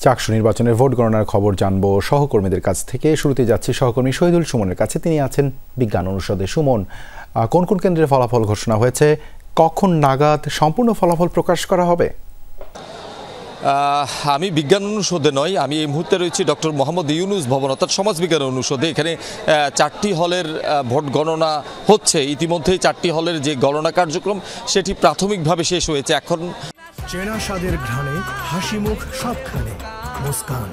চাকসু নির্বাচনের ভোট গণনার খবর জানবো সহকর্মীদের কাছ থেকে। শুরুতে যাচ্ছি সহকর্মী শহীদুল সুমনের কাছে। তিনি আছেন বিজ্ঞান অনুষদে। সুমন, কোন কোন কেন্দ্রের ফলাফল ঘোষণা হয়েছে, কখন নাগাদ সম্পূর্ণ ফলাফল প্রকাশ করা হবে? আমি বিজ্ঞান অনুষদে নয়, আমি এই মুহূর্তে রয়েছি ডক্টর মোহাম্মদ ইউনুস ভবন অর্থাৎ সমাজ বিজ্ঞান অনুষদে। এখানে 4টি হলের ভোট গণনা হচ্ছে। ইতিমধ্যেই 4টি হলের যে গণনা কার্যক্রম সেটি প্রাথমিকভাবে শেষ হয়েছে। এখন চেনা স্বাদের ঘ্রাণে হাসি মুখ সবখানে মুস্কান।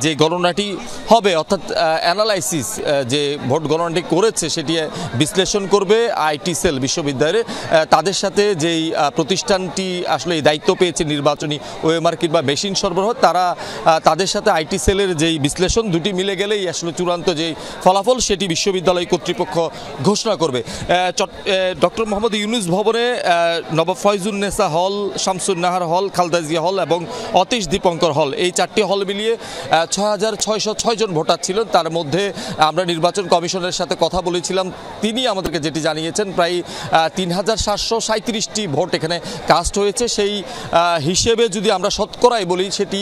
যে গণনাটি হবে অর্থাৎ অ্যানালাইসিস যে ভোট গণনাটি করেছে সেটি বিশ্লেষণ করবে আইটি সেল বিশ্ববিদ্যালয়ে। তাদের সাথে যেই প্রতিষ্ঠানটি আসলে এই দায়িত্ব পেয়েছে নির্বাচনী ওএমআর কিংবা মেশিন সরবরাহ, তাদের সাথে আইটি সেলের যেই বিশ্লেষণ দুটি মিলে গেলেই আসলে চূড়ান্ত যেই ফলাফল সেটি বিশ্ববিদ্যালয় কর্তৃপক্ষ ঘোষণা করবে। ডক্টর মোহাম্মদ ইউনুস ভবনে নবাব ফয়জুন্নেসা হল, শামসুন্নাহার হল, খালেদা জিয়া হল এবং অতীশ দীপঙ্কর হল, এই 4টি হল মিলিয়ে 6,606 জন ভোটার ছিলেন। তার মধ্যে আমরা নির্বাচন কমিশনের সাথে কথা বলেছিলাম, তিনি আমাদেরকে যেটি জানিয়েছেন প্রায় 3,737টি ভোট এখানে কাস্ট হয়েছে। সেই হিসেবে যদি আমরা শতকরাই বলি সেটি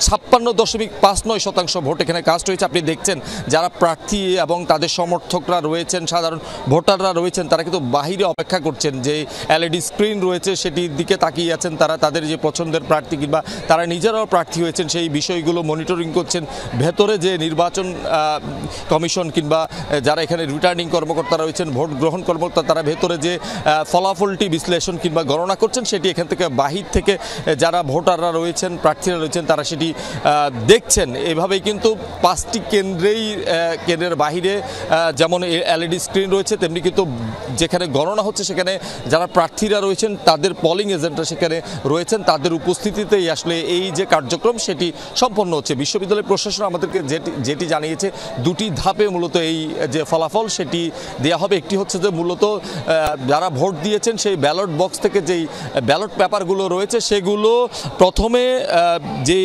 56.59% ভোট এখানে কাস্ট হয়েছে। আপনি দেখছেন যারা প্রার্থী এবং তাদের সমর্থকরা রয়েছেন, সাধারণ ভোটাররা রয়েছেন, তারা কিন্তু বাহিরে অপেক্ষা করছেন। যে এলইডি স্ক্রিন রয়েছে সেটির দিকে তাকিয়ে আছেন, তারা তাদের যে পছন্দের প্রার্থী কিংবা তারা নিজেরাও প্রার্থী হয়েছেন সেই বিষয়গুলো মনিটরিং করছেন। ভেতরে যে নির্বাচন কমিশন কিংবা যারা এখানে রিটার্নিং কর্মকর্তা রয়েছেন, ভোট গ্রহণ কর্মকর্তা, তারা ভেতরে যে ফলাফলটি বিশ্লেষণ কিংবা গণনা করছেন সেটি এখান থেকে বাহির থেকে যারা ভোটাররা রয়েছেন, প্রার্থীরা রয়েছেন, তারা সেটি দেখছেন। এভাবেই কিন্তু 5টি কেন্দ্রের বাহিরে যেমন এলইডি স্ক্রিন রয়েছে, তেমনি কিন্তু যেখানে গণনা হচ্ছে সেখানে যারা প্রার্থীরা রয়েছেন, তাদের পলিং এজেন্টরা সেখানে রয়েছেন, তাদের উপস্থিতিতেই আসলে এই যে কার্যক্রম সেটি সম্পন্ন হচ্ছে। বিশ্ববিদ্যালয় প্রশাসন আমাদেরকে যেটি জানিয়েছে, 2টি ধাপে মূলত এই যে ফলাফল সেটি দেওয়া হবে। একটি হচ্ছে যে মূলত যারা ভোট দিয়েছেন সেই ব্যালট বক্স থেকে যেই ব্যালট পেপারগুলো রয়েছে সেগুলো প্রথমে যে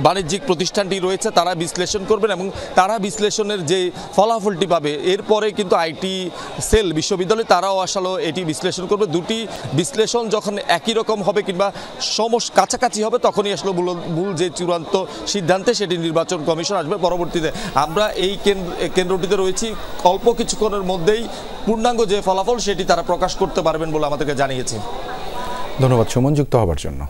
বাণিজ্যিক প্রতিষ্ঠানটি রয়েছে তারা বিশ্লেষণ করবেন এবং তারা বিশ্লেষণের যে ফলাফলটি পাবে এরপরে কিন্তু আইটি সেল বিশ্ববিদ্যালয় তারাও আসলে এটি বিশ্লেষণ করবে। 2টি বিশ্লেষণ যখন একই রকম হবে কিংবা কাছাকাছি হবে তখনই আসলে মূল যে চূড়ান্ত সিদ্ধান্তে সেটি নির্বাচন কমিশন আসবে। পরবর্তীতে আমরা এই কেন্দ্রটিতে রয়েছি, অল্প কিছুক্ষণের মধ্যেই পূর্ণাঙ্গ যে ফলাফল সেটি তারা প্রকাশ করতে পারবেন বলে আমাদেরকে জানিয়েছে। ধন্যবাদ সুমন যুক্ত হবার জন্য।